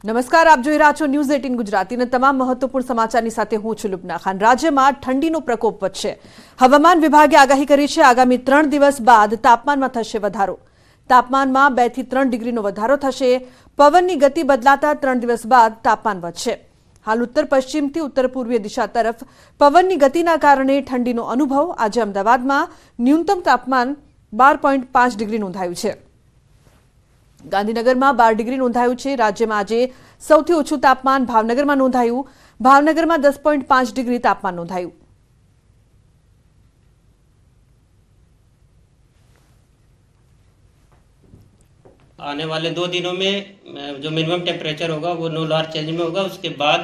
નમસ્કાર, આપ જોઈ રહ્યા છો ન્યૂઝ 18 ગુજરાતીના તમામ મહત્વપૂર્ણ સમાચારની સાથે હું છું લુબના ખાન। રાજ્યમાં ઠંડીનો પ્રકોપ વધશે। હવામાન વિભાગે આગાહી કરી છે આગામી 3 દિવસ બાદ તાપમાનમાં થશે વધારો। તાપમાનમાં 2 થી 3 ડિગ્રીનો વધારો થશે। પવનની ગતિ બદલાતા 3 દિવસ બાદ તાપમાન વધશે। હાલ ઉત્તર પશ્ચિમથી ઉત્તર પૂર્વીય દિશા તરફ પવનની ગતિના કારણે ઠંડીનો અનુભવ। આજે અમદાવાદમાં ન્યૂનતમ તાપમાન 12.5 ડિગ્રી નોંધાયું છે। ગાંધીનગરમાં 12 ડિગ્રી નોંધાયું છે। રાજ્યમાં આજે સૌથી ઓછું તાપમાન ભાવનગરમાં નોંધાયું। ભાવનગરમાં 10.5 ડિગ્રી તાપમાન નોંધાયું। आने वाले 2 दिनों में जो मिनिमम टेम्परेचर होगा वो नो लार्ज चेंज में होगा। उसके बाद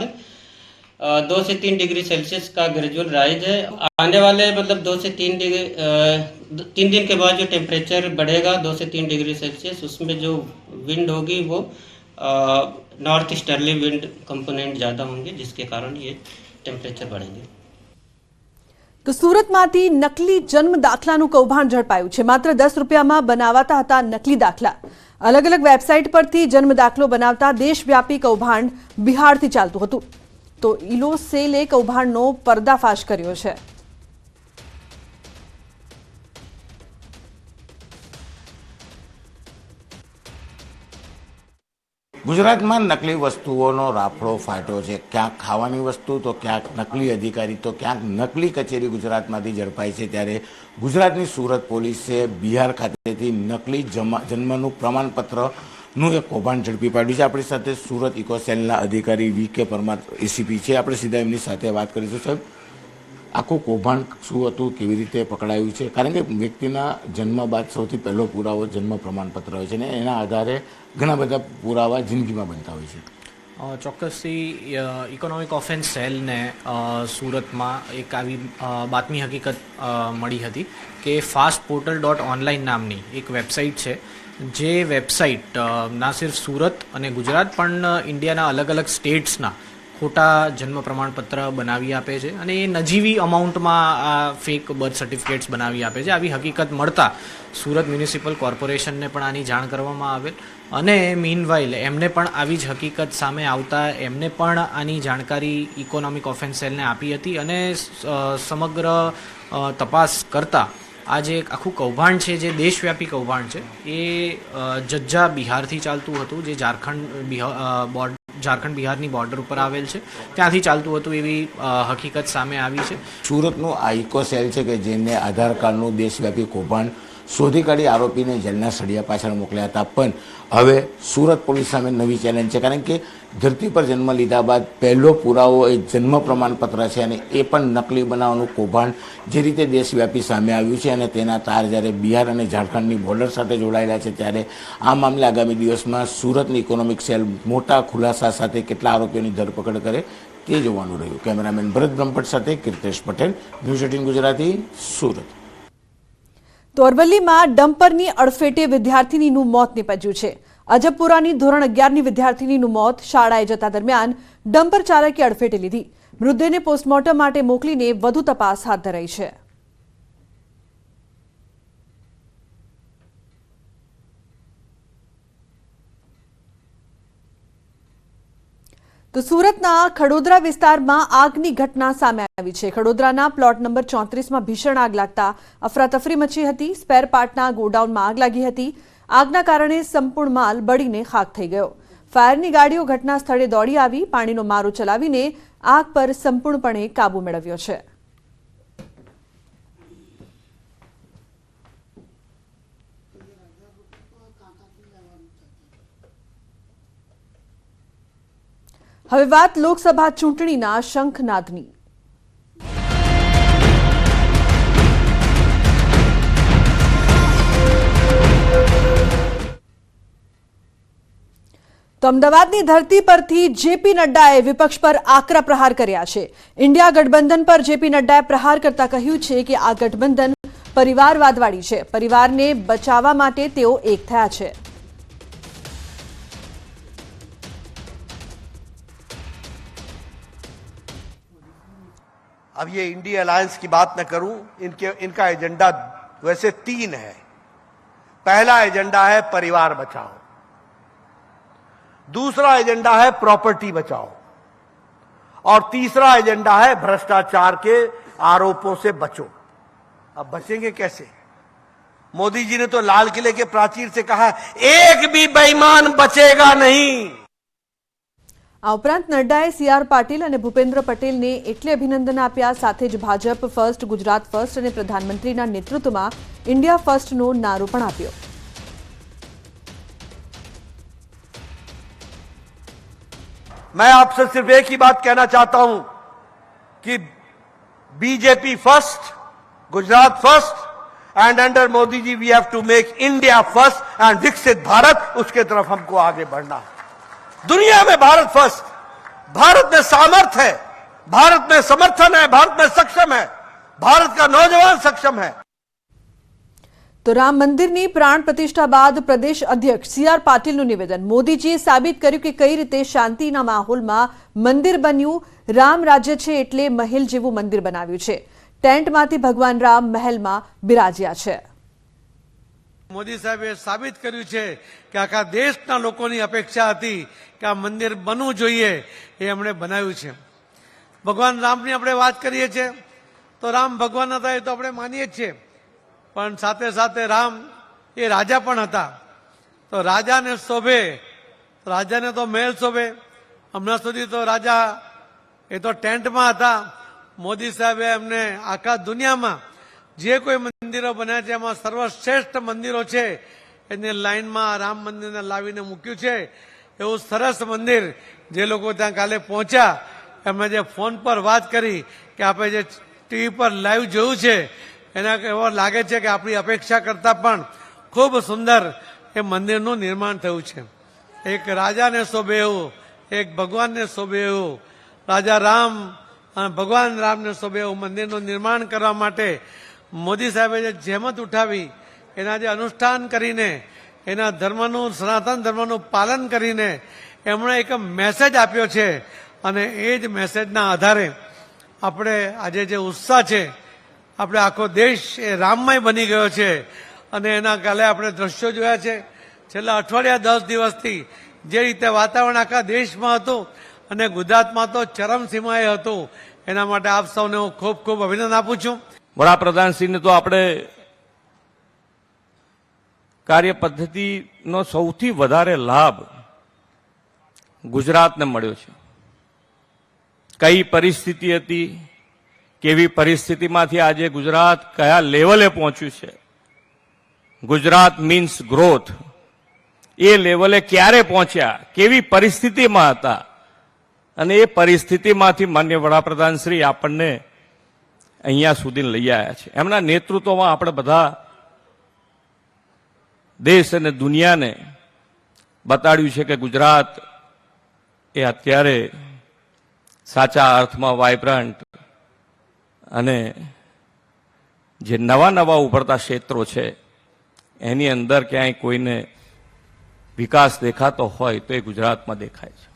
2 से 3 डिग्री सेल्सियस का ग्रेजुअल राइज है। आने वाले मतलब 2 से 3 डिग्री 3 दिन के बाद जो टेम्परेचर बढ़ेगा 2 से 3 डिग्री सेल्सियस, उसमें जो विंड होगी वो नॉर्थ ईस्टर्ली विंड कंपोनेंट ज़्यादा होंगे, जिसके कारण ये टेम्परेचर बढ़ेंगे। તો સુરતમાંથી નકલી જન્મ દાખલાનું કૌભાંડ ઝડપાયું છે। માત્ર 10 રૂપિયામાં બનાવાતા હતા નકલી દાખલા। અલગ અલગ વેબસાઇટ પરથી જન્મ દાખલો બનાવતા દેશવ્યાપી કૌભાંડ બિહારથી ચાલતું હતું। તો ઇલો સેલે કૌભાંડનો પર્દાફાશ કર્યો છે। ગુજરાતમાં નકલી વસ્તુઓનો રાફડો ફાટ્યો છે। ક્યાંક ખાવાની વસ્તુ તો ક્યાંક નકલી અધિકારી તો ક્યાંક નકલી કચેરી ગુજરાતમાંથી ઝડપાઈ છે। ત્યારે ગુજરાતની સુરત પોલીસે બિહાર ખાતેથી નકલી જન્મનું પ્રમાણપત્રનું એક કૌભાંડ ઝડપી પાડ્યું છે। આપણી સાથે સુરત ઇકો સેલના અધિકારી વી.કે. પરમાર એસીપી છે। આપણે સીધા એમની સાથે વાત કરીશું। સાહેબ, આખું કૌભાંડ શું હતું, કેવી રીતે પકડાયું છે? કારણ કે વ્યક્તિના જન્મ બાદ સૌથી પહેલો પુરાવો જન્મ પ્રમાણપત્ર હોય છે ને એના આધારે ઘણા બધા પુરાવા જિંદગીમાં બનતા હોય છે। ચોક્કસથી ઇકોનોમિક ઓફેન્સ સેલને સુરતમાં એક આવી બાતમી હકીકત મળી હતી કે fastportal.online નામની એક વેબસાઇટ છે, જે વેબસાઇટ ના સિર્ફ સુરત અને ગુજરાત પણ ઇન્ડિયાના અલગ અલગ સ્ટેટ્સના ખોટા જન્મ પ્રમાણપત્ર બનાવી આપે છે અને એ નજીવી અમાઉન્ટમાં આ ફેક બર્થ સર્ટિફિકેટ્સ બનાવી આપે છે। આવી હકીકત મળતા સુરત મ્યુનિસિપલ કોર્પોરેશનને પણ આની જાણ કરવામાં આવેલ અને મીનવાઇલ એમને પણ આવી જ હકીકત સામે આવતા એમને પણ આની જાણકારી ઇકોનોમિક ઓફેન્સ સેલને આપી હતી અને સમગ્ર તપાસ કરતાં આ જે આખું કૌભાંડ છે, જે દેશવ્યાપી કૌભાંડ છે, એ જજ્જા બિહારથી ચાલતું હતું, જે ઝારખંડ બિહારની બોર્ડર ઉપર આવેલ છે, ત્યાંથી ચાલતું હતું એવી હકીકત સામે આવી છે। સુરતનું આ ઇકો સેલ છે કે જેને આધાર કાર્ડનું દેશવ્યાપી કૌભાંડ શોધી કાઢી આરોપીને જેલના સળિયા પાછળ મોકલ્યા હતા। પણ હવે સુરત પોલીસ સામે નવી ચેલેન્જ છે, કારણ કે ધરતી પર જન્મ લીધા બાદ પહેલો પુરાવો એ જન્મ પ્રમાણપત્ર છે અને એ પણ નકલી બનાવવાનું કૌભાંડ જે રીતે દેશવ્યાપી સામે આવ્યું છે અને તેના તાર જ્યારે બિહાર અને ઝારખંડની બોર્ડર સાથે જોડાયેલા છે, ત્યારે આ મામલે આગામી દિવસમાં સુરતની ઇકોનોમિક સેલ મોટા ખુલાસા સાથે કેટલા આરોપીઓની ધરપકડ કરે તે જોવાનું રહ્યું। કેમેરામેન ભરત બ્રહ્મભટ્ટ સાથે કીર્તેશ પટેલ, ન્યૂઝ 18 ગુજરાતી, સુરત। તો અરવલ્લીમાં ડમ્પરની અડફેટે વિદ્યાર્થીનીનું મોત નીપજ્યું છે। અજબપુરાની ધોરણ 11ની વિદ્યાર્થીનીનું મોત શાળાએ જતા દરમિયાન ડમ્પર ચાલકે અડફેટે લીધી। મૃતદેહને પોસ્ટમોર્ટમ માટે મોકલીને વધુ તપાસ હાથ ધરાઈ છે। તો સુરતના ખડોદરા વિસ્તારમાં આગની ઘટના સામે આવી છે। ખડોદરાના પ્લોટ નંબર 34માં ભીષણ આગ લાગતા અફરાતફરી મચી હતી। સ્પેર પાર્ટના ગોડાઉનમાં આગ લાગી હતી। આગના કારણે સંપૂર્ણ માલ બળીને ખાખ થઈ ગયો। ફાયરની ગાડીઓ ઘટના સ્થળે દોડી આવી પાણીનો મારો ચલાવીને આગ પર સંપૂર્ણપણે કાબુ મેળવ્યો છે। હવે વાત લોકસભા ચૂંટણીના શંખનાદની। તો અમદાવાદની ધરતી પરથી જેપી નડ્ડાએ વિપક્ષ પર આકરા પ્રહાર કર્યા છે। ઇન્ડિયા ગઠબંધન પર જેપી નડ્ડાએ પ્રહાર કરતા કહ્યું છે કે આ ગઠબંધન પરિવારવાદવાળી છે। પરિવારને બચાવવા માટે તેઓ એક થયા છે। अब ये इंडिया अलायंस की बात न करूं, इनका एजेंडा वैसे 3 है। पहला एजेंडा है परिवार बचाओ, दूसरा एजेंडा है प्रॉपर्टी बचाओ और तीसरा एजेंडा है भ्रष्टाचार के आरोपों से बचो। अब बचेंगे कैसे? मोदी जी ने तो लाल किले के प्राचीर से कहा एक भी बेईमान बचेगा नहीं। આ ઉપરાંત નડ્ડાએ સીઆર પાટીલ અને ભૂપેન્દ્ર પટેલને એટલે અભિનંદન આપ્યા, સાથે જ ભાજપ ફર્સ્ટ, ગુજરાત ફર્સ્ટ અને પ્રધાનમંત્રીના નેતૃત્વમાં ઇન્ડિયા ફર્સ્ટનો નારો પણ આપ્યો। मैं आपसे सिर्फ एक ही बात कहना चाहता हूं कि BJP first, Gujarat first and under Modi ji we have to make India first and विकसित भारत, उसके तरफ हमको आगे बढ़ना है। दुनिया में भारत फर्स्ट, भारत में सामर्थ्य है, भारत में समर्थन है, भारत में सक्षम है, भारत का नौजवान सक्षम है। તો રામ મંદિરની પ્રાણ પ્રતિષ્ઠા બાદ પ્રદેશ અધ્યક્ષ સીઆર પાટીલનું નિવેદન। મોદીજીએ સાબિત કર્યું કે કઈ રીતે શાંતિના માહોલમાં મંદિર બન્યું। રામ રાજ્ય છે એટલે મહેલ જેવું મંદિર બનાવ્યું છે। ટેન્ટમાંથી ભગવાન રામ મહેલમાં બિરાજ્યા છે। મોદી સાહેબે સાબિત કર્યું છે કે આખા દેશના લોકોની અપેક્ષા હતી કે આ મંદિર બનવું જોઈએ, એ એમણે બનાવ્યું છે। ભગવાન રામની આપણે વાત કરીએ છીએ તો રામ ભગવાન હતા, એ તો આપણે માનીએ જ છીએ, પણ સાથે સાથે રામ એ રાજા પણ હતા। તો રાજાને શોભે, રાજાને તો મહેલ શોભે। હમણાં સુધી તો રાજા એ તો ટેન્ટમાં હતા। મોદી સાહેબે એમને આખા દુનિયામાં જે કોઈ મંદિરો બન્યા છે એમાં સર્વશ્રેષ્ઠ મંદિરો છે એને લાઈનમાં રામ મંદિરને લાવીને મૂક્યું છે। એવું સરસ મંદિર જે લોકો ત્યાં કાલે પહોંચ્યા એમણે જે ફોન પર વાત કરી કે આપણે જે ટીવી પર લાઈવ જોયું છે એના એવો લાગે છે કે આપણી અપેક્ષા કરતાં પણ ખૂબ સુંદર એ મંદિરનું નિર્માણ થયું છે। એક રાજાને શોભે એવું, એક ભગવાનને શોભે એવું, રાજા રામ અને ભગવાન રામને શોભે એવું મંદિરનું નિર્માણ કરવા માટે મોદી સાહેબે જે જહેમત ઉઠાવી, એના જે અનુષ્ઠાન કરીને, એના ધર્મનું, સનાતન ધર્મનું પાલન કરીને એમણે એક મેસેજ આપ્યો છે અને એ જ મેસેજના આધારે આપણે આજે જે ઉત્સાહ છે, આપણે આખો દેશ એ રામમય બની ગયો છે અને એના કાલે આપણે દ્રશ્યો જોયા છે। છેલ્લા અઠવાડિયા 10 દિવસથી જે રીતે વાતાવરણ આખા દેશમાં હતું અને ગુજરાતમાં તો ચરમસીમાએ હતું, એના માટે આપ સૌને હું ખૂબ ખૂબ અભિનંદન આપું છું। વડાપ્રધાનશ્રીને તો આપણે કાર્યપદ્ધતિનો સૌથી વધારે લાભ ગુજરાતને મળ્યો છે। કઈ પરિસ્થિતિ હતી, કેવી પરિસ્થિતિમાંથી આજે ગુજરાત કયા લેવલે પહોંચ્યું છે। ગુજરાત મીન્સ ગ્રોથ, એ લેવલે ક્યારે પહોંચ્યા, કેવી પરિસ્થિતિમાં હતા અને એ પરિસ્થિતિમાંથી માન્ય વડાપ્રધાનશ્રી આપણને અહીંયા સુધી લઈ આવ્યા છે। એમના નેતૃત્વમાં આપણે બધા દેશ અને દુનિયાને બતાડ્યું છે કે ગુજરાત એ અત્યારે સાચા અર્થમાં વાઇબ્રન્ટ અને જે નવા નવા ઉભરતા ક્ષેત્રો છે એની અંદર ક્યાંય કોઈને વિકાસ દેખાતો હોય તો એ ગુજરાતમાં દેખાય છે।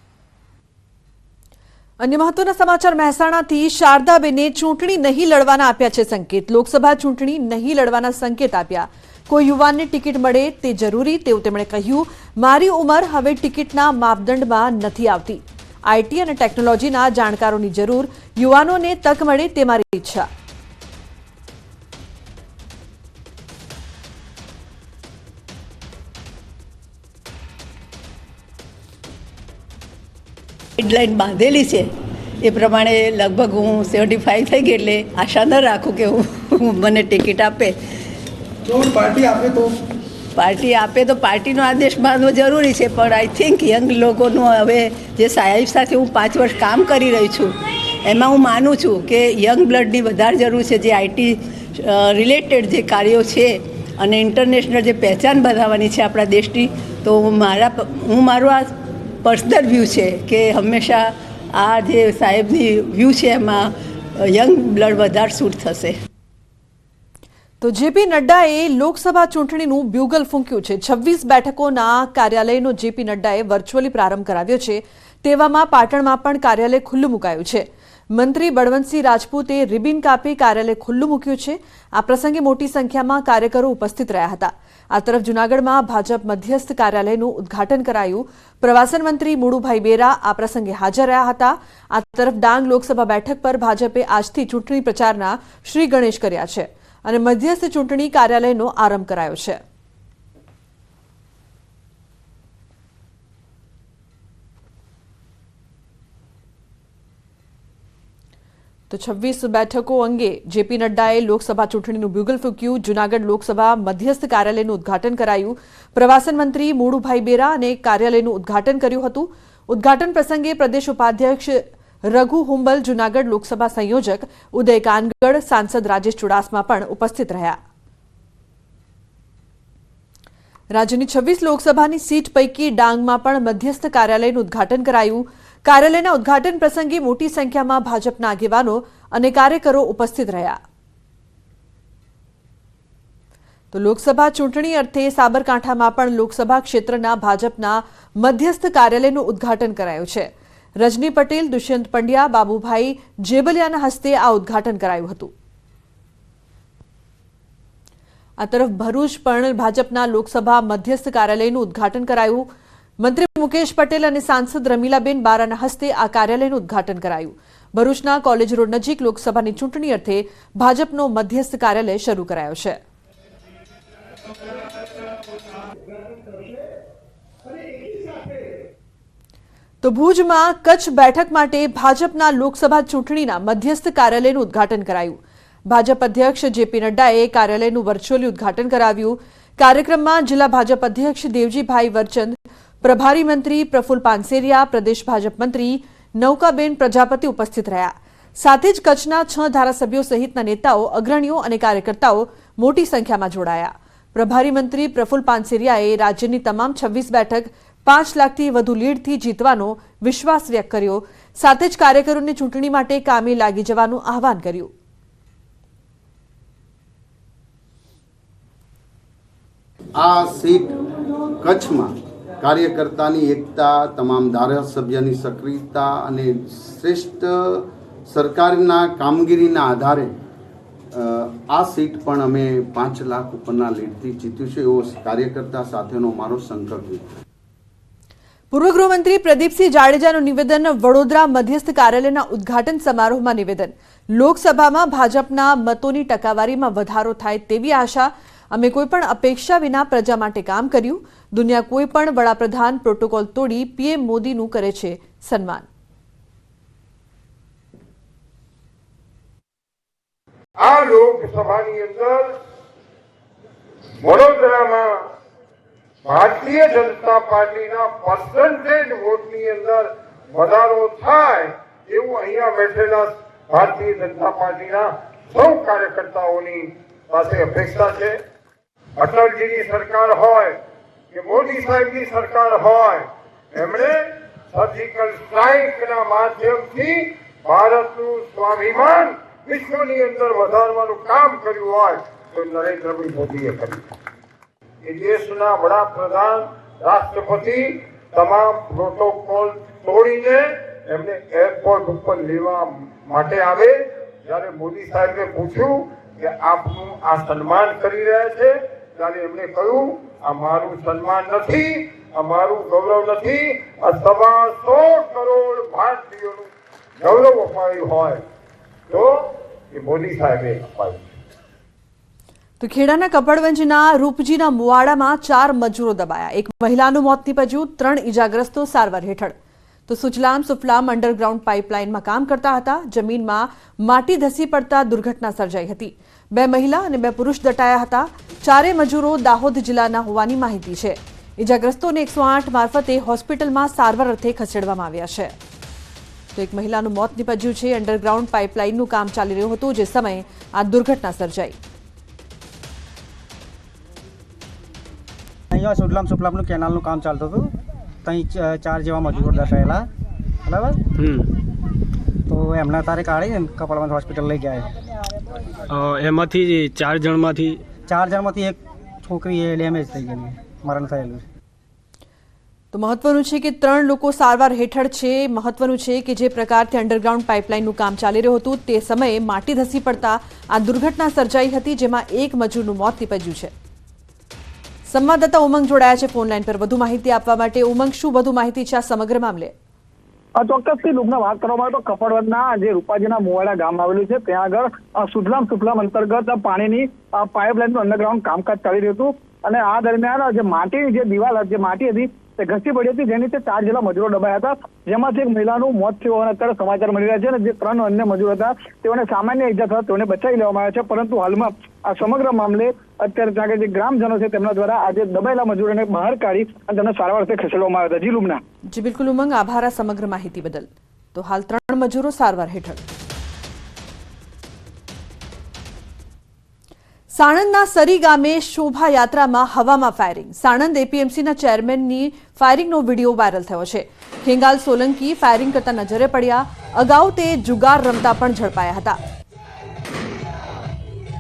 अन्य महत्वना समाचार મહેસાણાથી શારદાબેને ચૂંટણી નહીં લડવાના આપ્યા છે સંકેત। લોકસભા ચૂંટણી નહીં લડવાના સંકેત આપ્યા। કોઈ યુવાનને ટિકિટ મળે તે જરૂરી તેવું તેમણે કહ્યું। મારી ઉંમર હવે ટિકિટના માપદંડમાં નથી આવતી। આઈટી અને ટેકનોલોજીના જાણકારોની જરૂર, યુવાનોને તક મળે તે મારી ઈચ્છા। ડેડલાઇન બાંધેલી છે એ પ્રમાણે લગભગ હું 75 થઈ ગઈ, એટલે આશા ન રાખું કે હું મને ટિકિટ આપે। પાર્ટી આપે તો પાર્ટીનો આદેશ બાંધવો જરૂરી છે, પણ આઈ થિંક યંગ લોકોનું હવે જે સાહેબ સાથે હું 5 વર્ષ કામ કરી રહી છું એમાં હું માનું છું કે યંગ બ્લડની વધારે જરૂર છે। જે આઈટી રિલેટેડ જે કાર્યો છે અને ઇન્ટરનેશનલ જે પહેચાન બનાવવાની છે આપણા દેશની, તો મારું આ પર્સનલ વ્યૂ છે કે હંમેશા આ જે સાહેબની વ્યૂ છે એમાં યંગ બ્લડ વધારે સૂટ થશે। તો જેપી નડ્ડાએ લોકસભા ચૂંટણીનું બ્યુગલ ફૂંક્યું છે। 26 બેઠકોના કાર્યાલયનો જેપી નડ્ડાએ વર્ચ્યુઅલી પ્રારંભ કરાવ્યો છે। તેવામાં પાટણમાં પણ કાર્યાલય ખુલ્લું મુકાયું છે। મંત્રી બળવંતસિંહ રાજપૂતે રિબિન કાપી કાર્યાલય ખુલ્લું મૂક્યું છે। આ પ્રસંગે મોટી સંખ્યામાં કાર્યકરો ઉપસ્થિત રહ્યા હતા। આ તરફ જૂનાગઢમાં ભાજપ મધ્યસ્થ કાર્યાલયનું ઉદ્ઘાટન કરાયું. પ્રવાસન મંત્રી મુળુભાઈ બેરા આ પ્રસંગે હાજર રહ્યા હતા. આ તરફ ડાંગ લોકસભા બેઠક પર ભાજપે આજથી ચૂંટણી પ્રચારના શ્રી ગણેશ કર્યા છે અને મધ્યસ્થ ચૂંટણી કાર્યાલયનો આરંભ કરાયો છે. તો 26 બેઠકો અંગે જેપી નડ્ડાએ લોકસભા ચૂંટણીનું બ્યુગલ ફૂંક્યું. જૂનાગઢ લોકસભા મધ્યસ્થ કાર્યાલયનું ઉદ્ઘાટન કરાયું. પ્રવાસન મંત્રી મુળુભાઈ બેરા અને કાર્યાલયનું ઉદ્ઘાટન કર્યું હતું. ઉદ્ઘાટન પ્રસંગે પ્રદેશ ઉપાધ્યક્ષ રઘુ હુંબલ, જૂનાગઢ લોકસભા સંયોજક ઉદય કાનગડ, સાંસદ રાજેશ ચુડાસમા પણ ઉપસ્થિત રહ્યા. રાજ્યની 26 લોકસભાની સીટ પૈકી ડાંગમાં પણ મધ્યસ્થ કાર્યાલયનું ઉદ્ઘાટન કરાયું. કાર્યાલયના ઉદ્ઘાટન પ્રસંગે મોટી સંખ્યામાં ભાજપના આગેવાનો અને કાર્યકરો ઉપસ્થિત રહ્યા. તો લોકસભા ચૂંટણી અર્થે સાબરકાંઠામાં પણ લોકસભા ક્ષેત્રના ભાજપના મધ્યસ્થ કાર્યાલયનું ઉદ્ઘાટન કરાયું છે. રજની પટેલ, દુષ્યંત પંડ્યા, બાબુભાઈ જેબલિયાના હસ્તે આ ઉદ્ઘાટન કરાયું હતું. આ તરફ ભરૂચ પણ ભાજપના લોકસભા મધ્યસ્થ કાર્યાલયનું ઉદ્ઘાટન કરાયું. મંત્રી મુકેશ પટેલ અને સાંસદ રમીલાબેન બારાના હસ્તે આ કાર્યાલયનું ઉદ્ઘાટન કરાયું. ભરૂચના કોલેજ રોડ નજીક લોકસભાની ચૂંટણી અર્થે ભાજપનો મધ્યસ્થ કાર્યાલય શરૂ કરાયો છે. તો ભુજમાં કચ્છ બેઠક માટે ભાજપના લોકસભા ચૂંટણીના મધ્યસ્થ કાર્યાલયનું ઉદ્ઘાટન કરાયું. ભાજપ અધ્યક્ષ જેપી નડ્ડાએ કાર્યાલયનું વર્ચ્યુઅલી ઉદ્ઘાટન કરાવ્યું. કાર્યક્રમમાં જિલ્લા ભાજપ અધ્યક્ષ દેવજીભાઈ વરચંદ, પ્રભારી મંત્રી પ્રફુલ પાનસેરિયા, પ્રદેશ ભાજપ મંત્રી નૌકાબેન પ્રજાપતિ ઉપસ્થિત રહ્યા. સાથે જ કચ્છના 6 ધારાસભ્યો સહિતના નેતાઓ, અગ્રણીઓ અને કાર્યકર્તાઓ મોટી સંખ્યામાં જોડાયા. પ્રભારી મંત્રી પ્રફુલ પાનસેરિયાએ રાજ્યની તમામ 26 બેઠક 5 લાખથી વધુ લીડથી જીતવાનો વિશ્વાસ વ્યક્ત કર્યો. સાથે જ કાર્યકરોને ચૂંટણી માટે કામે લાગી જવાનું આહવાન કર્યું. આ સીટ કચ્છમાં કાર્યકર્તાની એકતા, તમામ ધારાસભ્યની સક્રિયતા અને શ્રેષ્ઠ સરકારના કામગીરીના આધારે આ સીટ પણ અમે 5 લાખ ઉપરના લીડથી જીત્યું છે, એવો કાર્યકર્તા સાથેનો મારો સંકલ્પ છે. પૂર્વ ગૃહમંત્રી પ્રદીપસિંહ જાડેજાનું નિવેદન. વડોદરા મધ્યસ્થ કાર્યાલયના ઉદ્ઘાટન સમારોહમાં નિવેદન. લોકસભામાં ભાજપના મતોની ટકાવારીમાં વધારો થાય તેવી આશા. અમે કોઈપણ અપેક્ષા વિના પ્રજા માટે કામ કર્યું. દુનિયા કોઈપણ વડાપ્રધાન પ્રોટોકોલ તોડી પીએમ મોદીનું કરે છે સન્માન. આ લોકસભાની અંદર વડોદરામાં ભારતીય જનતા પાર્ટીના પર્સન્ટેજ વોટની અંદર વધારો થાય એવું અહીંયા બેઠેલા ભારતીય જનતા પાર્ટીના સૌ કાર્યકર્તાઓની પાસે અપેક્ષા છે. અટલજીની સરકાર હોય કે મોદી સાહેબની સરકાર હોય, એમણે સર્જિકલ સ્ટ્રાઇકના માધ્યમથી ભારતનું સ્વાભિમાન વિશ્વની અંદર વધારવાનું કામ કર્યું હોય તો નરેન્દ્રભાઈ મોદીએ કર્યું. એ દેશના વડાપ્રધાન, રાષ્ટ્રપતિ તમામ પ્રોટોકોલ તોડીને એમને એરપોર્ટ ઉપર લેવા માટે આવે. જ્યારે મોદી સાહેબે પૂછ્યું કે આપનું આ સન્માન કરી રહ્યા છે, ત્યારે એમણે કહ્યું આ મારું સન્માન નથી, આ મારું ગૌરવ નથી, આ 125 કરોડ ભારતીયોનું ગૌરવ અપાયું હોય તો એ મોદી સાહેબે અપાયું. તો ખેડાના કપડવંજના રૂપજીના મુવાડામાં 4 મજૂરો દબાયા. એક મહિલાનું મોત નીપજ્યું, 3 ઈજાગ્રસ્તો સારવાર હેઠળ. તો સુજલામ સુફલામ અંડરગ્રાઉન્ડ પાઇપલાઇનમાં કામ કરતા હતા. જમીનમાં માટી ધસી પડતા દુર્ઘટના સર્જાઈ હતી. 2 મહિલા અને 2 પુરુષ દટાયા હતા. 4 મજૂરો દાહોદ જિલ્લાના હોવાની માહિતી છે. ઈજાગ્રસ્તોને 108 મારફતે હોસ્પિટલમાં સારવાર અર્થે ખસેડવામાં આવ્યા છે. તો એક મહિલાનું મોત નીપજ્યું છે. અંડરગ્રાઉન્ડ પાઇપલાઇનનું કામ ચાલી રહ્યું હતું જે સમયે આ દુર્ઘટના સર્જાઈ. અહીંયા સુજલામ સુફલામનું કેનાલનું કામ ચાલતું હતું. ત્યાં 4 જેવા મજૂરો દટાયેલા, બરાબર. તો એમના તારે કાઢી કપડવંજ હોસ્પિટલ લઈ ગયા. એમાંથી 4 જણમાંથી એક છોકરી ડેમેજ થઈ ગયેલી, મરણ થયેલું છે. તો મહત્વનું છે કે 3 લોકો સારવાર હેઠળ છે. મહત્વનું છે કે જે પ્રકારથી અંડરગ્રાઉન્ડ પાઇપલાઇનનું કામ ચાલી રહ્યું હતું તે સમયે માટી ધસી પડતા આ દુર્ઘટના સર્જાઈ હતી, જેમાં 1 મજૂરનું મોત નીપજ્યું છે. સંવાદદાતા ઉમંગ જોડાયા છે ફોન લાઈન પર વધુ માહિતી આપવા માટે. ઉમંગ, શું વધુ માહિતી છે આ સમગ્ર મામલે? ચોક્કસથી લૂમના વાત કરવામાં આવે તો કપડવંતના જે રૂપાજીના મુવાડા ગામ આવેલું છે ત્યાં આગળ સુજલામ સુફલામ અંતર્ગત પાણીની પાઇપલાઇનનું અંડરગ્રાઉન્ડ કામકાજ ચાલી રહ્યું હતું અને આ દરમિયાન જે માટીની જે દિવાલ જે માટી હતી તે ઘસી પડી હતી, જેની નીચે 4 જેટલા મજૂરો દબાયા હતા, જેમાંથી એક મહિલાનું મોત થયું હોવાના અત્યારે સમાચાર મળી રહ્યા છે અને જે 3 અન્ય મજૂર હતા તેઓને સામાન્ય ઈજા થતા તેઓને બચાવી લેવામાં આવ્યા છે. પરંતુ હાલમાં આ સમગ્ર મામલે અત્યારે ત્યાં જે ગ્રામજનો છે તેમના દ્વારા આજે દબાયેલા મજૂરોને બહાર કાઢી અને તેમને સારવાર અર્થે ખસેડવામાં આવ્યા હતા. જી લૂમના. જી બિલકુલ ઉમંગ, આભાર આ સમગ્ર માહિતી બદલ. તો હાલ 3 મજૂરો સારવાર હેઠળ. સાણંદના સરી ગામે શોભાયાત્રામાં હવામાં ફાયરિંગ. સાણંદ એપીએમસીના ચેરમેનની ફાયરિંગનો વિડીયો વાયરલ થયો છે. ખેંગાલ સોલંકી ફાયરિંગ કરતા નજરે પડ્યા. અગાઉ તે જુગાર રમતા પણ ઝડપાયા હતા.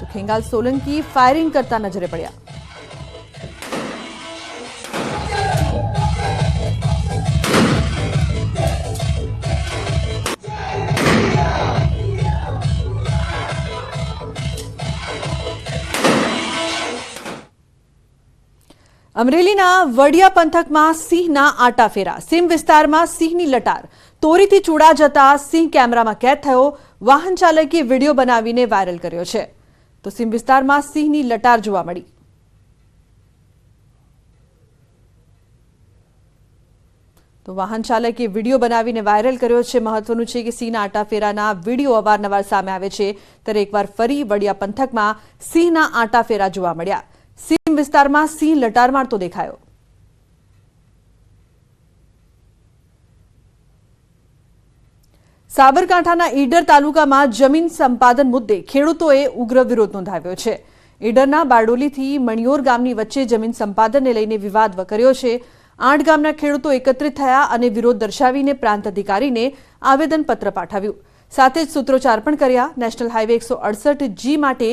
તો ખેંગાલ સોલંકી ફાયરિંગ કરતા નજરે પડ્યા. અમરેલીના વડિયા પંથકમાં સિંહના આટાફેરા. સીમ વિસ્તારમાં સિંહની લટાર. તોરીથી ચૂડા જતા સિંહ કેમેરામાં કેદ થયો. વાહન ચાલકે વિડીયો બનાવીને વાયરલ કર્યો છે. તો સીમ વિસ્તારમાં સિંહની લટાર જોવા મળી. તો વાહન ચાલકે વિડીયો બનાવીને વાયરલ કર્યો છે. મહત્વનું છે કે સિંહના આટાફેરાના વિડીયો અવારનવાર સામે આવે છે, ત્યારે એકવાર ફરી વડિયા પંથકમાં સિંહના આટાફેરા જોવા મળ્યા. સીમ વિસ્તારમાં સિંહ લટાર મારતો દેખાયો. સાબરકાંઠાના ઈડર તાલુકામાં જમીન સંપાદન મુદ્દે ખેડૂતોએ ઉગ્ર વિરોધ નોંધાવ્યો છે. ઈડરના બારડોલીથી મણિયોર ગામની વચ્ચે જમીન સંપાદનને લઈને વિવાદ વકર્યો છે. 8 ગામના ખેડૂતો એકત્રિત થયા અને વિરોધ દર્શાવીને પ્રાંત અધિકારીને આવેદનપત્ર પાઠવ્યું. સાથે જ સૂત્રોચ્ચાર પણ કર્યા. નેશનલ હાઈવે 168G માટે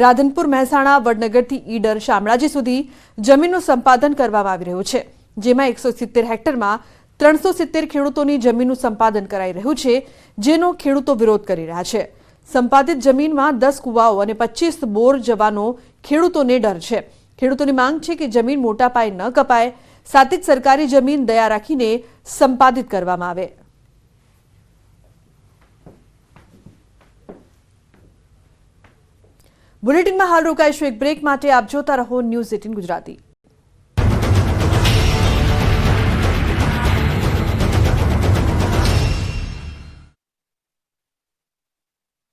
રાધનપુર, મહેસાણા, વડનગરથી ઈડર, શામળાજી સુધી જમીનનું સંપાદન કરવામાં આવી રહ્યું છે, જેમાં 170 હેક્ટરમાં 370 ખેડૂતોની જમીનનું સંપાદન કરાઈ રહ્યું છે, જેનો ખેડૂતો વિરોધ કરી રહ્યા છે. સંપાદિત જમીનમાં 10 કુવાઓ અને 25 બોર જવાનો ખેડૂતોને ડર છે. ખેડૂતોની માંગ છે કે જમીન મોટા પાયે ન કપાય, સાથે જ સરકારી જમીન દયા રાખીને સંપાદિત કરવામાં આવે. બુલેટિનમાં હાલ રોકાઈશું એક બ્રેક માટે. આપ જોતા રહો ન્યૂઝ 18 ગુજરાતી.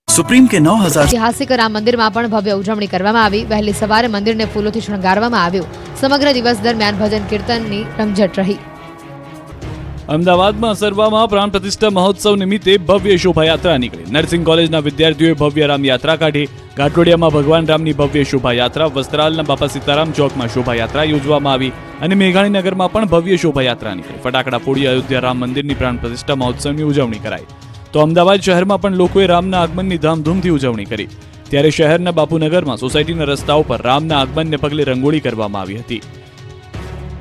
સુપ્રીમ કે 9000 ઐતિહાસિક રામ મંદિરમાં પણ ભવ્ય ઉજવણી કરવામાં આવી. વહેલી સવારે મંદિરને ફૂલોથી શણગારવામાં આવ્યું. સમગ્ર દિવસ દરમિયાન ભજન કીર્તનની રમઝટ રહી. અમદાવાદમાં સરવામાં પ્રાણ પ્રતિષ્ઠા મહોત્સવ નિમિત્તે ભવ્ય શોભાયાત્રા નીકળી. નર્સિંગ કોલેજના વિદ્યાર્થીઓએ ભવ્ય રામ યાત્રા કાઢી. ઘાટોડિયામાં ભગવાન રામની ભવ્ય શોભાયાત્રા, વસ્ત્રાલના બાપા સીતારામ ચોકમાં શોભાયાત્રા યોજવામાં આવી અને મેઘાણીનગરમાં પણ ભવ્ય શોભાયાત્રા નીકળી. ફટાકડા ફોડી અયોધ્યા રામ મંદિરની પ્રાણ પ્રતિષ્ઠા મહોત્સવની ઉજવણી કરાઈ. તો અમદાવાદ શહેરમાં પણ લોકોએ રામના આગમનની ધામધૂમથી ઉજવણી કરી. ત્યારે શહેરના બાપુનગરમાં સોસાયટીના રસ્તાઓ પર રામના આગમનને પગલે રંગોળી કરવામાં આવી હતી.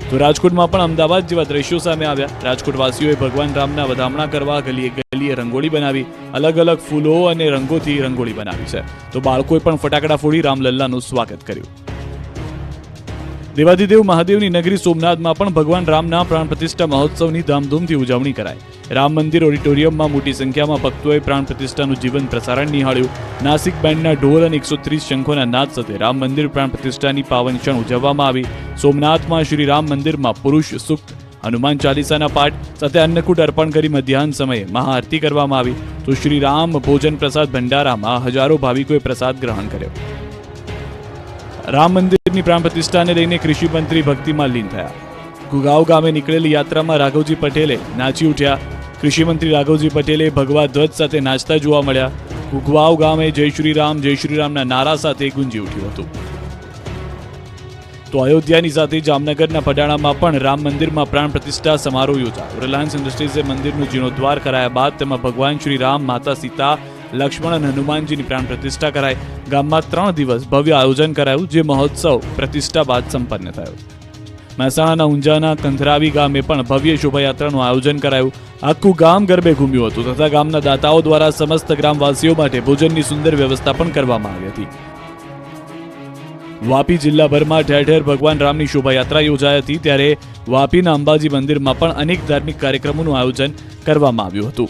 તો રાજકોટમાં પણ અમદાવાદ જેવા દ્રશ્યો સામે આવ્યા. રાજકોટવાસીઓએ ભગવાન રામના વધામણા કરવા ગલીએ ગલીએ રંગોળી બનાવી. અલગ અલગ ફૂલો અને રંગોથી રંગોળી બનાવી છે. તો બાળકોએ પણ ફટાકડા ફોડી રામલલ્લાનું સ્વાગત કર્યું. દેવાધિદેવ મહાદેવની નગરી સોમનાથમાં પણ ભગવાન રામના પ્રાણ પ્રતિષ્ઠા મહોત્સવની ધામધૂમથી ઉજવણી કરાઈ. રામ મંદિર ઓડિટોરિયમમાં મોટી સંખ્યામાં ભક્તોએ પ્રાણ પ્રતિષ્ઠાનું જીવંત પ્રસારણ નિહાળ્યું. નાસિક બેન્ડના ઢોલ અને 130 શંખોના નાદ સાથે રામ મંદિર પ્રાણ પ્રતિષ્ઠાની પાવન ક્ષણ ઉજવવામાં આવી. સોમનાથમાં શ્રી રામ મંદિરમાં પુરુષ સૂક્ત, હનુમાન ચાલીસાના પાઠ સાથે અન્નકૂટ અર્પણ કરી મધ્યાહન સમયે મહાઆરતી કરવામાં આવી. તો શ્રી રામ ભોજન પ્રસાદ ભંડારામાં હજારો ભાવિકોએ પ્રસાદ ગ્રહણ કર્યો. રામ મંદિરની પ્રાણ પ્રતિષ્ઠાને લઈને કૃષિ મંત્રી ભક્તિમાં લીન થયા. કુગાવ ગામે નીકળેલી યાત્રામાં રાઘવજી પટેલે નાચી ઉઠ્યા. કૃષિ મંત્રી રાઘવજી પટેલે ભગવા ધ્વજ સાથે નાચતા જોવા મળ્યા. કુગવાવ ગામે જય શ્રી રામના નારા સાથે ગુંજી ઉઠ્યું હતું. તો અયોધ્યાની સાથે જામનગરના પડાણામાં પણ રામ મંદિરમાં પ્રાણ પ્રતિષ્ઠા સમારોહ યોજાયો. રિલાયન્સ ઇન્ડસ્ટ્રીઝે મંદિરનું જીર્ણોદ્ધાર કરાયા બાદ તેમાં ભગવાન શ્રી રામ, માતા સીતા, લક્ષ્મણ અને હનુમાનજીની પ્રાણ પ્રતિષ્ઠા કરાઈ. ગામમાં 3 દિવસ ભવ્ય આયોજન કરાયું, જે મહોત્સવ પ્રતિષ્ઠા બાદ સંપન્ન થયો. મહેસાણાના ઊંઝાના કંથરાવી ગામે પણ ભવ્ય શોભાયાત્રાનું આયોજન કરાયું. આખું ગામ ગરબે ઘૂમ્યું હતું તથા ગામના દાતાઓ દ્વારા સમસ્ત ગ્રામવાસીઓ માટે ભોજનની સુંદર વ્યવસ્થા પણ કરવામાં આવી હતી. વાપી જિલ્લાભરમાં ઠેર ઠેર ભગવાન રામની શોભાયાત્રા યોજાઈ હતી, ત્યારે વાપીના અંબાજી મંદિરમાં પણ અનેક ધાર્મિક કાર્યક્રમોનું આયોજન કરવામાં આવ્યું હતું.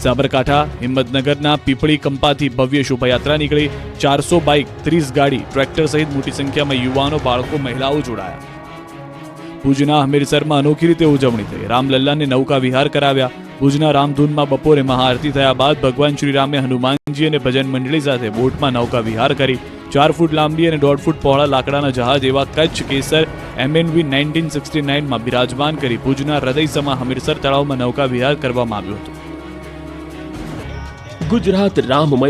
સાબરકાંઠા હિંમતનગરના પીપળી કંપાથી ભવ્ય શોભાયાત્રા નીકળી. 400 બાઇક, 30 ગાડી, ટ્રેક્ટર સહિત મોટી સંખ્યામાં યુવાનો, બાળકો, મહિલાઓ જોડાયા. ભુજના હમીરસરમાં અનોખી રીતે ઉજવણી થઈ. રામલલ્લાને નૌકા વિહાર કરાવ્યા. ભુજના રામધૂનમાં બપોરે મહાઆરતી થયા બાદ ભગવાન શ્રીરામે હનુમાનજી અને ભજન મંડળી સાથે બોટમાં નૌકા વિહાર કરી. 4 ફૂટ લાંબી અને 1.5 ફૂટ પહોળા લાકડાના જહાજ એવા કચ્છ કેસર MNV 1969માં બિરાજમાન કરી ભુજના હૃદયસમા હમીરસર તળાવમાં નૌકા વિહાર કરવામાં આવ્યો હતો. ગુજરાત રામમય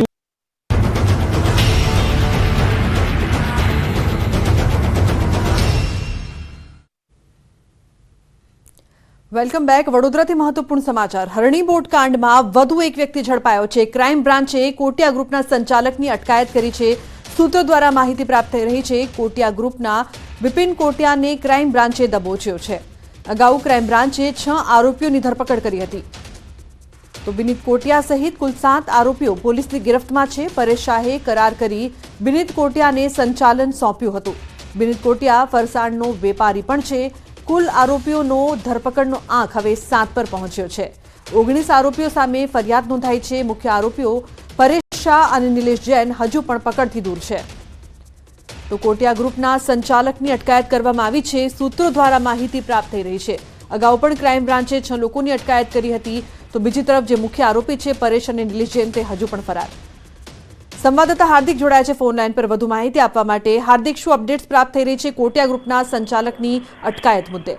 વેલકમ બેક. વડોદરાથી મહત્વપૂર્ણ સમાચાર. હરણી બોટ કાંડમાં વધુ એક વ્યક્તિ ઝડપાયો છે. ક્રાઇમ બ્રાન્ચે કોટિયા ગ્રુપના સંચાલકની અટકાયત કરી છે. સૂત્રો દ્વારા માહિતી પ્રાપ્ત થઈ રહી છે. કોટિયા ગ્રુપના વિપિન કોટિયાને ક્રાઇમ બ્રાન્ચે દબોચ્યો છે. અગાઉ ક્રાઇમ બ્રાન્ચે 6 આરોપીઓની ધરપકડ કરી હતી. તો બિનિત કોટિયા સહિત કુલ 7 આરોપીઓ પોલીસની ગિરફ્તમાં છે. પરેશ શાહે કરાર કરી બિનિત કોટિયાને સંચાલન સોંપ્યું હતું. બિનિત કોટિયા ફરસાણનો વેપારી પણ છે. કુલ આરોપીઓનો ધરપકડનો આંક હવે 7 પર પહોંચ્યો છે. 19 આરોપીઓ સામે ફરિયાદ નોંધાઈ છે. મુખ્ય આરોપીઓ પરેશ શાહ અને નિલેશ જૈન હજુ પણ પકડથી દૂર છે. તો કોટિયા ગ્રુપના સંચાલકની અટકાયત કરવામાં આવી છે. સૂત્રો દ્વારા માહિતી પ્રાપ્ત થઈ રહી છે. અગાઉ પણ ક્રાઇમ બ્રાન્ચે 6 લોકોની અટકાયત કરી હતી. તો બીજી તરફ જે મુખ્ય આરોપી છે પરેશ અને નિલેશ જૈન તે હજુ પણ ફરાર. સંવાદદાતા હાર્દિક જોડાયા છે ફોન લાઈન પર વધુ માહિતી આપવા માટે. હાર્દિક, શું અપડેટ્સ પ્રાપ્ત થઈ રહી છે કોટિયા ગ્રુપના સંચાલકની અટકાયત મુદ્દે?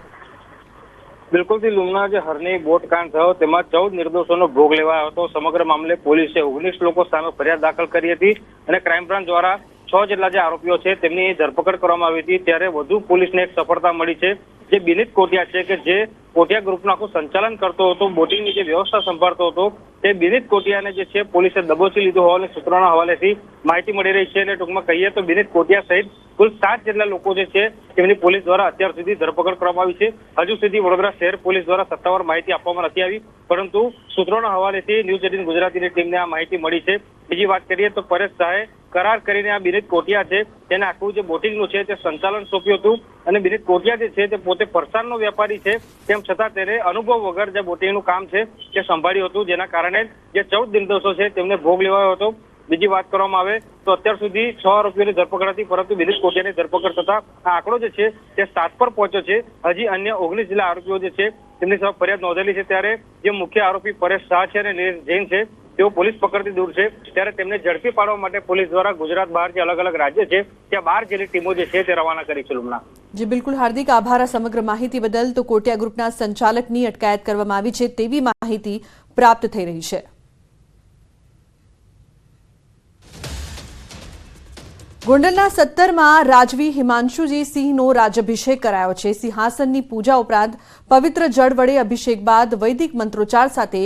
બિલકુલથી લુમના જે હરણી બોટ કાંડ થયો તેમાં 14 નિર્દોષોનો ભોગ લેવાયો હતો. સમગ્ર મામલે પોલીસે 19 લોકો સામે ફરિયાદ દાખલ કરી હતી અને ક્રાઇમ બ્રાન્ચ દ્વારા 6 જેટલા જે આરોપીઓ છે તેમની ધરપકડ કરવામાં આવી હતી. ત્યારે વધુ પોલીસને એક સફળતા મળી છે. જે બિનિત કોટિયા છે કે જે કોટિયા ગ્રુપનું આખું સંચાલન કરતો હતો, બોટિંગની જે વ્યવસ્થા સંભાળતો હતો, તે બિનિત કોટિયાને જે છે પોલીસે દબોચી લીધો હોવાની સૂત્રોના હવાલેથી માહિતી મળી રહી છે. અને ટૂંકમાં કહીએ તો બિનિત કોટિયા સહિત કુલ 7 જેટલા લોકો જે છે તેમની પોલીસ દ્વારા અત્યાર સુધી ધરપકડ કરવામાં આવી છે. હજુ સુધી વડોદરા શહેર પોલીસ દ્વારા સત્તાવાર માહિતી આપવામાં નથી આવી, પરંતુ સૂત્રોના હવાલેથી ન્યૂઝ 18 ગુજરાતીની ટીમને આ માહિતી મળી છે. બીજી વાત કરીએ તો પરેશ શાહે કરાર કરીને આ બિનિત કોટિયા છે તેને આખું જે બોટિંગનું છે તે સંચાલન સોંપ્યું હતું. અને બિનિત કોટિયા જે છે તે પોતે ફરસાણનો વેપારી છે, તેમ છતાં તેને અનુભવ વગર જે બોટિંગનું કામ છે તે સંભાળ્યું હતું, જેના કારણે જે 14 નિર્દોષો છે તેમને ભોગ લેવાયો હતો. બીજી વાત કરવામાં આવે તો અત્યાર સુધી 6 આરોપીઓની ધરપકડ હતી, પરંતુ બિનિત કોટિયાની ધરપકડ થતા આ આંકડો જે છે તે 7 પર પહોંચ્યો છે. હજી અન્ય 19 જેટલા આરોપીઓ જે છે તેમની સામે ફરિયાદ નોંધેલી છે. ત્યારે જે મુખ્ય આરોપી પરેશ શાહ છે અને નિલેશ જૈન છે તેઓ પોલીસ પકડથી દૂર છે. ત્યારે તેમને ઝડપી પાડવા માટે પોલીસ દ્વારા ગુજરાત બહાર જે અલગ અલગ રાજ્ય છે ત્યાં 12 જેટલી ટીમો જે છે તે રવાના કરી છે. લુમના જી બિલકુલ હાર્દિક, આભાર આ સમગ્ર માહિતી બદલ. તો કોટિયા ગ્રુપના સંચાલકની અટકાયત કરવામાં આવી છે તેવી માહિતી પ્રાપ્ત થઈ રહી છે. ગોંડલના 17માં રાજવી હિમાંશુજી સિંહનો રાજ્યાભિષેક કરાયો છે. સિંહાસનની પૂજા ઉપરાંત પવિત્ર જળ વડે અભિષેક બાદ વૈદિક મંત્રોચ્ચાર સાથે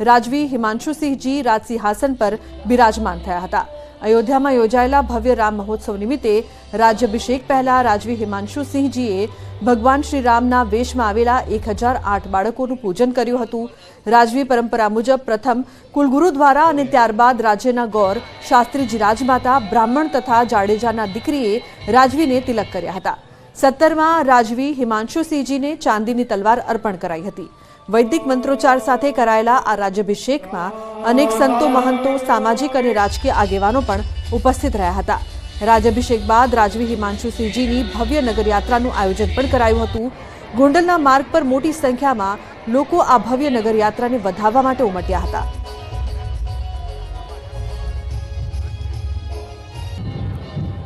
રાજવી હિમાંશુસિંહજી રાજસિંહાસન પર બિરાજમાન થયા હતા. અયોધ્યામાં યોજાયેલા ભવ્ય રામ મહોત્સવ નિમિત્તે રાજ્યાભિષેક પહેલા રાજવી હિમાંશુસિંહજીએ ભગવાન શ્રી રામના વેશમાં આવેલા 1008 બાળકોનું પૂજન કર્યું હતું. રાજવી પરંપરા મુજબ પ્રથમ કુલગુરુ દ્વારા અને ત્યારબાદ રાજ્યના ગૌર શાસ્ત્રીજી રાજમાતા બ્રાહ્મણ તથા જાડેજાના દીકરીએ રાજવીને તિલક કર્યા હતા. 17માં રાજવી હિમાંશુસિંહજીને ચાંદીની તલવાર અર્પણ કરાઈ હતી. વૈદિક મંત્રોચ્ચાર સાથે કરાયેલા આ રાજ્યાભિષેકમાં અનેક સંતો, મહંતો, સામાજિક અને રાજકીય આગેવાનો પણ ઉપસ્થિત રહ્યા હતા. રાજ્યાભિષેક બાદ રાજવી હિમાંશુસિંહજીની ભવ્ય નગરયાત્રાનું આયોજન પણ કરાયું હતું. ગોંડલના માર્ગ પર મોટી સંખ્યામાં લોકો આ ભવ્ય નગરયાત્રાને વધાવવા માટે ઉમટ્યા હતા.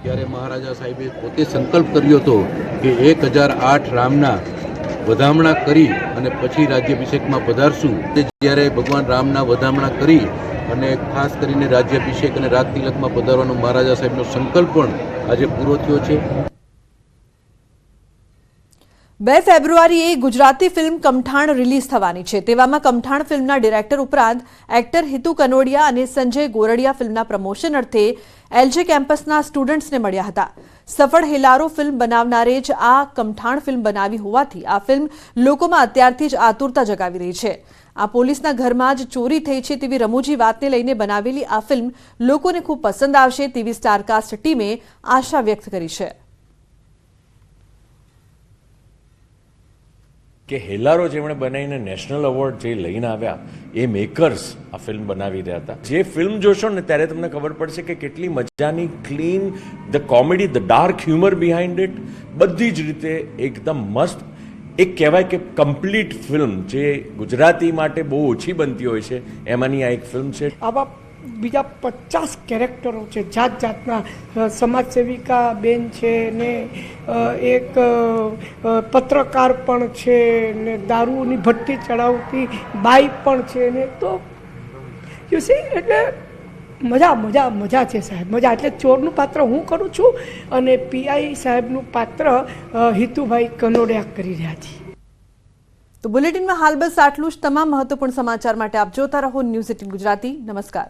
ત્યારે મહારાજા સાહેબે પોતે સંકલ્પ કર્યો હતો કે 1008 રામના વધામણા કરી અને પછી રાજ્યાભિષેકમાં પધારશું. જ્યારે ભગવાન રામના વધામણા કરી અને ખાસ કરીને રાજ્યાભિષેક અને રાજ તિલકમાં પધારવાનો મહારાજા સાહેબનો સંકલ્પ પણ આજે પૂરો થયો છે. 2 ફેબ્રુઆરીએ ગુજરાતી ફિલ્મ કમઠાણ રિલીઝ થવાની છે. તેવામાં કમઠાણ ફિલ્મના ડિરેક્ટર ઉપરાંત એક્ટર હિતુ કનોડિયા અને સંજય ગોરડિયા ફિલ્મના પ્રમોશન અર્થે એલજે કેમ્પસના સ્ટુડન્ટ્સને મળ્યા હતા. સફળ હેલારો ફિલ્મ બનાવનારે જ આ કમઠાણ ફિલ્મ બનાવી હોવાથી આ ફિલ્મ લોકોમાં અત્યારથી જ આતુરતા જગાવી રહી છે. આ પોલીસના ઘરમાં જ ચોરી થઈ છે તેવી રમૂજી વાતને લઈને બનાવેલી આ ફિલ્મ લોકોને ખૂબ પસંદ આવશે તેવી સ્ટારકાસ્ટ ટીમે આશા વ્યક્ત કરી છે. કે હેલારો જેમણે બનાવીને નેશનલ એવોર્ડ જે લઈને આવ્યા એ મેકર્સ આ ફિલ્મ બનાવી રહ્યા હતા. જે ફિલ્મ જોશો ને ત્યારે તમને ખબર પડશે કે કેટલી મજાની clean, the comedy, the dark humour behind it, બધી જ રીતે એકદમ મસ્ત. એક કહેવાય કે કમ્પ્લીટ ફિલ્મ જે ગુજરાતી માટે બહુ ઓછી બનતી હોય છે એમાંની આ એક ફિલ્મ છે. આવા બીજા 50 કેરેક્ટરો છે, જાત જાતના સમાજસેવિકા બેન છે ને એક પત્રકાર પણ છે ને દારૂની ભઠ્ઠી ચડાવતી બાઈ પણ છે ને તો યુ સી એટલે મજા છે સાહેબ, મજા. એટલે ચોરનું પાત્ર હું કરું છું અને પીઆઈ સાહેબનું પાત્ર હિતુભાઈ કનોડિયા કરી રહ્યા છે. તો બુલેટિનમાં હાલ બસ આટલું જ. તમામ મહત્વપૂર્ણ સમાચાર માટે આપ જોતા રહો ન્યૂઝ 18 ગુજરાતી. નમસ્કાર.